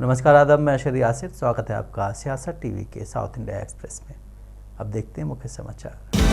नमस्कार आदाब, मैं अशर यासिर। स्वागत है आपका सियासत टीवी के साउथ इंडिया एक्सप्रेस में। अब देखते हैं मुख्य समाचार।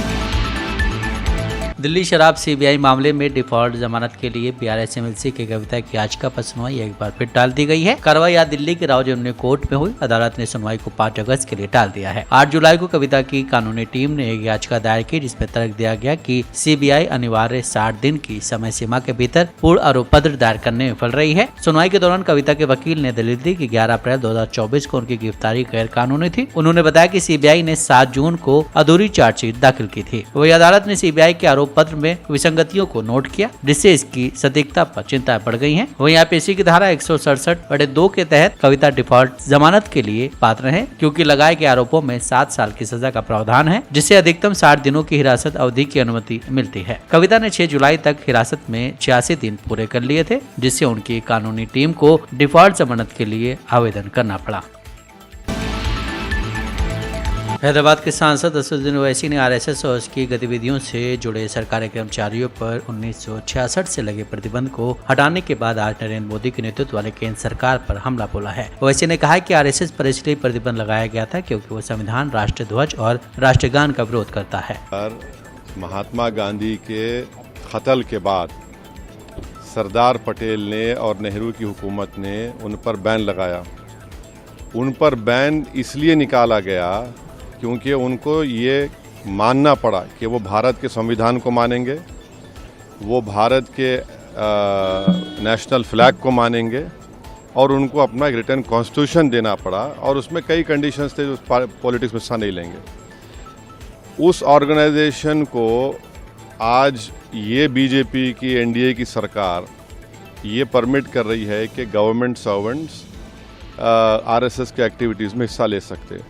दिल्ली शराब सीबीआई मामले में डिफॉल्ट जमानत के लिए बीआरएस एमएलसी की कविता की याचिका पर सुनवाई एक बार फिर टाल दी गई है। कार्रवाई आज दिल्ली के राव जमुनी कोर्ट में हुई। अदालत ने सुनवाई को 5 अगस्त के लिए टाल दिया है। 8 जुलाई को कविता की कानूनी टीम ने एक याचिका दायर की, जिसमें तर्क दिया गया कि सीबीआई अनिवार्य 60 दिन की समय सीमा के भीतर पूर्ण आरोप पत्र दायर करने में विफल रही है। सुनवाई के दौरान कविता के वकील ने दलील दी कि 11 अप्रैल 2024 को उनकी गिरफ्तारी गैर कानूनी थी। उन्होंने बताया कि सीबीआई ने 7 जून को अधूरी चार्जशीट दाखिल की थी। वही अदालत ने सीबीआई के आरोप पत्र में विसंगतियों को नोट किया, जिससे इसकी सटीकता पर चिंताएं बढ़ गई हैं। वहीं आईपीसी की धारा 167(2) के तहत कविता डिफॉल्ट जमानत के लिए पात्र है, क्योंकि लगाए गए आरोपों में 7 साल की सजा का प्रावधान है, जिससे अधिकतम 60 दिनों की हिरासत अवधि की अनुमति मिलती है। कविता ने 6 जुलाई तक हिरासत में 86 दिन पूरे कर लिए थे, जिससे उनकी कानूनी टीम को डिफॉल्ट जमानत के लिए आवेदन करना पड़ा। हैदराबाद के सांसद असदुद्दीन ओवैसी ने आरएसएस और उसकी गतिविधियों से जुड़े सरकारी कर्मचारियों पर 1966 से लगे प्रतिबंध को हटाने के बाद आज नरेंद्र मोदी के नेतृत्व वाले केंद्र सरकार पर हमला बोला है। ओवैसी ने कहा कि आरएसएस पर इसलिए प्रतिबंध लगाया गया था क्योंकि वो संविधान, राष्ट्रीय ध्वज और राष्ट्रगान का विरोध करता है। महात्मा गांधी के कत्ल के बाद सरदार पटेल ने और नेहरू की हुकूमत ने उन पर बैन लगाया। उन पर बैन इसलिए निकाला गया क्योंकि उनको ये मानना पड़ा कि वो भारत के संविधान को मानेंगे, वो भारत के नेशनल फ्लैग को मानेंगे, और उनको अपना एक रिटर्न कॉन्स्टिट्यूशन देना पड़ा, और उसमें कई कंडीशंस थे जो पॉलिटिक्स में हिस्सा नहीं लेंगे। उस ऑर्गेनाइजेशन को आज ये बीजेपी की एनडीए की सरकार ये परमिट कर रही है कि गवर्नमेंट सर्वेंट्स आरएसएस के एक्टिविटीज़ में हिस्सा ले सकते।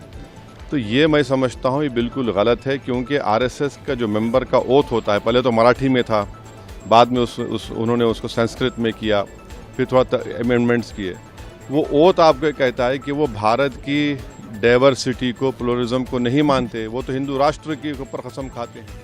तो ये मैं समझता हूँ ये बिल्कुल गलत है, क्योंकि आरएसएस का जो मेंबर का ओथ होता है, पहले तो मराठी में था, बाद में उन्होंने उसको संस्कृत में किया, फिर थोड़ा अमेंडमेंट्स किए। वो ओथ आपको कहता है कि वो भारत की डाइवर्सिटी को, प्लुरलिज्म को नहीं मानते, वो तो हिंदू राष्ट्र के ऊपर कसम खाते हैं।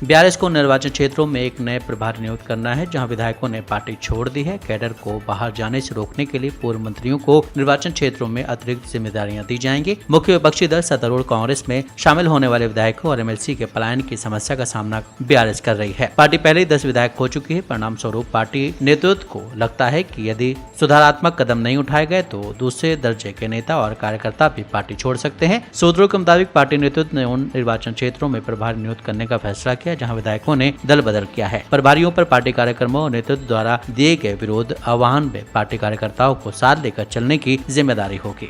बीआरएस को निर्वाचन क्षेत्रों में एक नए प्रभारी नियुक्त करना है, जहां विधायकों ने पार्टी छोड़ दी है। कैडर को बाहर जाने से रोकने के लिए पूर्व मंत्रियों को निर्वाचन क्षेत्रों में अतिरिक्त जिम्मेदारियां दी जाएंगी। मुख्य विपक्षी दल सत्तारूढ़ कांग्रेस में शामिल होने वाले विधायकों और एमएलसी के पलायन की समस्या का सामना बीआरएस कर रही है। पार्टी पहले ही 10 विधायक खो चुकी है। परिणाम स्वरूप पार्टी नेतृत्व को लगता है कि यदि सुधारात्मक कदम नहीं उठाए गए तो दूसरे दर्जे के नेता और कार्यकर्ता भी पार्टी छोड़ सकते हैं। सूत्रों के मुताबिक पार्टी नेतृत्व ने उन निर्वाचन क्षेत्रों में प्रभारी नियुक्त करने का फैसला किया जहां विधायकों ने दल बदल किया है। प्रभारियों पर पार्टी कार्यक्रमों और नेतृत्व द्वारा दिए गए विरोध आह्वान में पार्टी कार्यकर्ताओं को साथ लेकर चलने की जिम्मेदारी होगी।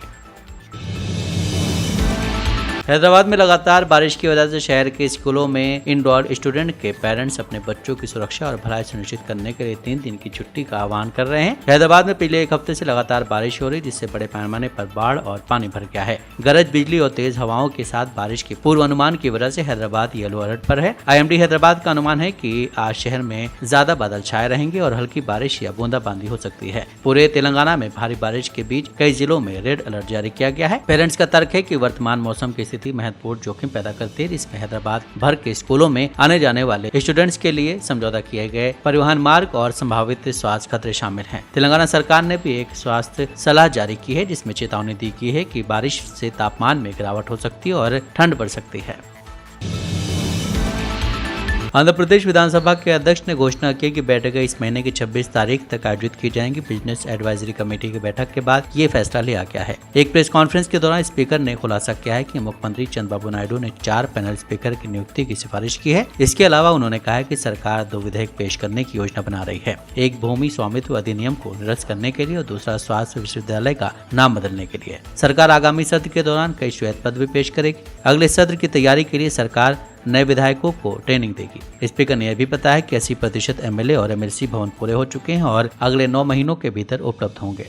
हैदराबाद में लगातार बारिश की वजह से शहर के स्कूलों में इंडोर स्टूडेंट के पेरेंट्स अपने बच्चों की सुरक्षा और भलाई सुनिश्चित करने के लिए 3 दिन की छुट्टी का आह्वान कर रहे हैं। हैदराबाद में पिछले 1 हफ्ते से लगातार बारिश हो रही, जिससे बड़े पैमाने पर बाढ़ और पानी भर गया है। गरज बिजली और तेज हवाओं के साथ बारिश के पूर्व अनुमान की वजह से हैदराबाद येलो अलर्ट पर है। IMD हैदराबाद का अनुमान है कि आज शहर में ज्यादा बादल छाए रहेंगे और हल्की बारिश या बूंदाबांदी हो सकती है। पूरे तेलंगाना में भारी बारिश के बीच कई जिलों में रेड अलर्ट जारी किया गया है। पेरेंट्स का तर्क है कि वर्तमान मौसम की महत्वपूर्ण जोखिम पैदा करती है, जिसमें हैदराबाद भर के स्कूलों में आने जाने वाले स्टूडेंट्स के लिए समझौता किए गए परिवहन मार्ग और संभावित स्वास्थ्य खतरे शामिल हैं। तेलंगाना सरकार ने भी एक स्वास्थ्य सलाह जारी की है, जिसमें चेतावनी दी गई है कि बारिश से तापमान में गिरावट हो सकती है और ठंड बढ़ सकती है। आंध्र प्रदेश विधानसभा के अध्यक्ष ने घोषणा की कि बैठकें इस महीने की 26 तारीख तक आयोजित की जाएंगी। बिजनेस एडवाइजरी कमेटी की बैठक के बाद ये फैसला लिया गया है। एक प्रेस कॉन्फ्रेंस के दौरान स्पीकर ने खुलासा किया है कि मुख्यमंत्री चंद्रबाबू नायडू ने 4 पैनल स्पीकर की नियुक्ति की सिफारिश की है। इसके अलावा उन्होंने कहा है कि सरकार 2 विधेयक पेश करने की योजना बना रही है, एक भूमि स्वामित्व अधिनियम को निरस्त करने के लिए और दूसरा स्वास्थ्य विश्वविद्यालय का नाम बदलने के लिए। सरकार आगामी सत्र के दौरान कई श्वेत पत्र भी पेश करेगी। अगले सत्र की तैयारी के लिए सरकार नए विधायकों को ट्रेनिंग देगी। स्पीकर ने यह भी बताया कि 80% एमएलए और एमएलसी भवन पूरे हो चुके हैं और अगले 9 महीनों के भीतर उपलब्ध होंगे।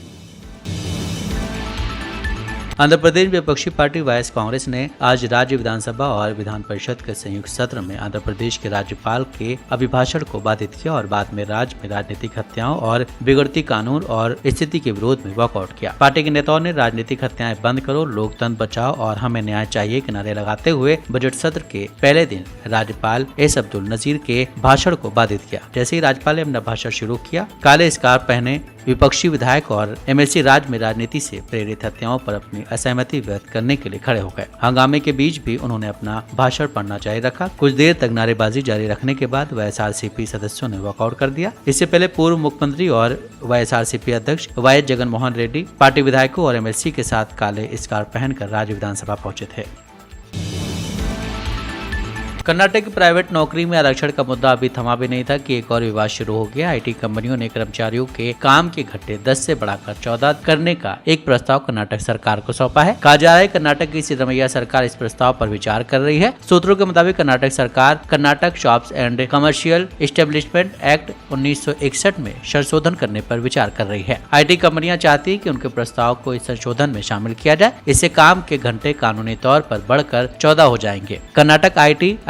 आंध्र प्रदेश विपक्षी पार्टी वाईएस कांग्रेस ने आज राज्य विधानसभा और विधान परिषद के संयुक्त सत्र में आंध्र प्रदेश के राज्यपाल के अभिभाषण को बाधित किया और बाद में राज्य में राजनीतिक हत्याओं और बिगड़ती कानून और स्थिति के विरोध में वॉकआउट किया। पार्टी के नेताओं ने राजनीतिक हत्याएं बंद करो, लोकतंत्र बचाओ और हमें न्याय चाहिए के नारे लगाते हुए बजट सत्र के पहले दिन राज्यपाल एस अब्दुल नजीर के भाषण को बाधित किया। जैसे ही राज्यपाल ने अपना भाषण शुरू किया, काले स्कार्फ पहने विपक्षी विधायक और एमएलसी राज्य में राजनीति से प्रेरित हत्याओं पर अपनी असहमति व्यक्त करने के लिए खड़े हो गए। हंगामे के बीच भी उन्होंने अपना भाषण पढ़ना जारी रखा। कुछ देर तक नारेबाजी जारी रखने के बाद वाईएसआरसीपी सदस्यों ने वॉकआउट कर दिया। इससे पहले पूर्व मुख्यमंत्री और वाईएसआरसीपी अध्यक्ष वाईएस जगनमोहन रेड्डी पार्टी विधायकों और एमएलसी के साथ काले स्कार्फ पहनकर राज्य विधानसभा पहुंचे थे। कर्नाटक की प्राइवेट नौकरी में आरक्षण का मुद्दा अभी थमा भी नहीं था कि एक और विवाद शुरू हो गया। आईटी कंपनियों ने कर्मचारियों के काम के घंटे 10 से बढ़ाकर 14 करने का एक प्रस्ताव कर्नाटक सरकार को सौंपा है। कहा जा रहा है कर्नाटक की सिद्धरमैया सरकार इस प्रस्ताव पर विचार कर रही है। सूत्रों के मुताबिक कर्नाटक सरकार Karnataka shops and commercial establishment act 1961 में संशोधन करने पर विचार कर रही है। आईटी कंपनियां चाहती है कि उनके प्रस्ताव को इस संशोधन में शामिल किया जाए। इससे काम के घंटे कानूनी तौर पर बढ़कर 14 हो जाएंगे। कर्नाटक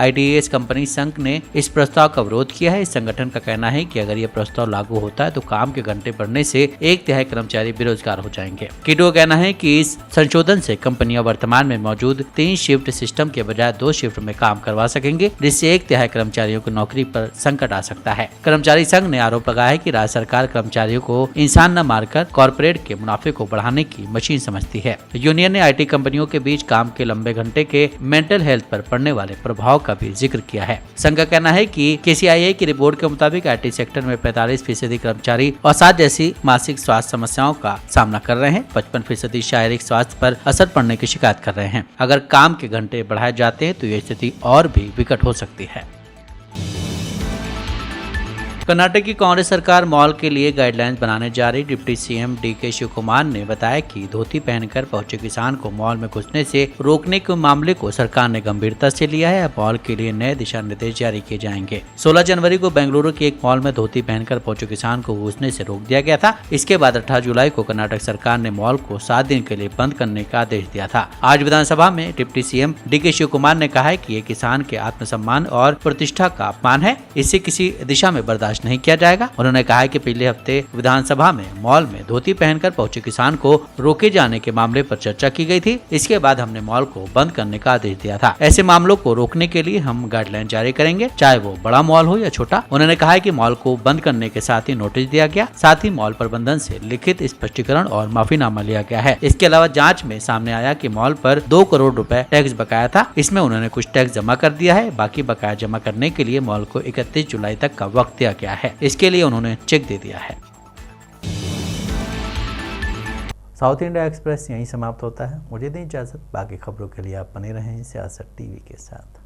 आईटीएस कंपनी संघ ने इस प्रस्ताव का विरोध किया है। इस संगठन का कहना है कि अगर यह प्रस्ताव लागू होता है तो काम के घंटे बढ़ने से 1/3 कर्मचारी बेरोजगार हो जाएंगे। कीटो का कहना है कि इस संशोधन से कंपनियां वर्तमान में मौजूद 3 शिफ्ट सिस्टम के बजाय 2 शिफ्ट में काम करवा सकेंगे, जिससे 1/3 कर्मचारियों की नौकरी पर संकट आ सकता है। कर्मचारी संघ ने आरोप लगाया है कि राज्य सरकार कर्मचारियों को इंसान न मारकर कॉर्पोरेट के मुनाफे को बढ़ाने की मशीन समझती है। यूनियन ने आईटी कंपनियों के बीच काम के लंबे घंटे के मेंटल हेल्थ पर पड़ने वाले प्रभाव का भी जिक्र किया है। संघ का कहना है कि केसीआईए की रिपोर्ट के मुताबिक आईटी सेक्टर में 45% कर्मचारी अवसाद जैसी मानसिक स्वास्थ्य समस्याओं का सामना कर रहे हैं। 55% शारीरिक स्वास्थ्य पर असर पड़ने की शिकायत कर रहे हैं। अगर काम के घंटे बढ़ाए जाते हैं तो ये स्थिति और भी विकट हो सकती है। कर्नाटक की कांग्रेस सरकार मॉल के लिए गाइडलाइंस बनाने जा रही। Deputy CM DK Shivakumar ने बताया कि धोती पहनकर पहुंचे किसान को मॉल में घुसने से रोकने के मामले को सरकार ने गंभीरता से लिया है। अब मॉल के लिए नए दिशा निर्देश जारी किए जाएंगे। 16 जनवरी को बेंगलुरु के एक मॉल में धोती पहनकर पहुंचे किसान को घुसने से रोक दिया गया था। इसके बाद 18 जुलाई को कर्नाटक सरकार ने मॉल को 7 दिन के लिए बंद करने का आदेश दिया था। आज विधानसभा में deputy CM DK Shivakumar ने कहा है कि ये किसान के आत्मसम्मान और प्रतिष्ठा का अपमान है। इससे किसी दिशा में बर्दाश्त नहीं किया जाएगा। उन्होंने कहा है कि पिछले हफ्ते विधानसभा में मॉल में धोती पहनकर पहुंचे किसान को रोके जाने के मामले पर चर्चा की गई थी। इसके बाद हमने मॉल को बंद करने का आदेश दिया था। ऐसे मामलों को रोकने के लिए हम गाइडलाइन जारी करेंगे, चाहे वो बड़ा मॉल हो या छोटा। उन्होंने कहा है कि मॉल को बंद करने के साथ ही नोटिस दिया गया, साथ ही मॉल प्रबंधन से लिखित स्पष्टीकरण और माफीनामा लिया गया है। इसके अलावा जाँच में सामने आया कि मॉल पर 2 करोड़ रुपए टैक्स बकाया था। इसमें उन्होंने कुछ टैक्स जमा कर दिया है। बाकी बकाया जमा करने के लिए मॉल को 31 जुलाई तक का वक्त दिया गया है। इसके लिए उन्होंने चेक दे दिया है। साउथ इंडिया एक्सप्रेस यहीं समाप्त होता है। मुझे दें इजाजत। बाकी खबरों के लिए आप बने रहें सियासत टीवी के साथ।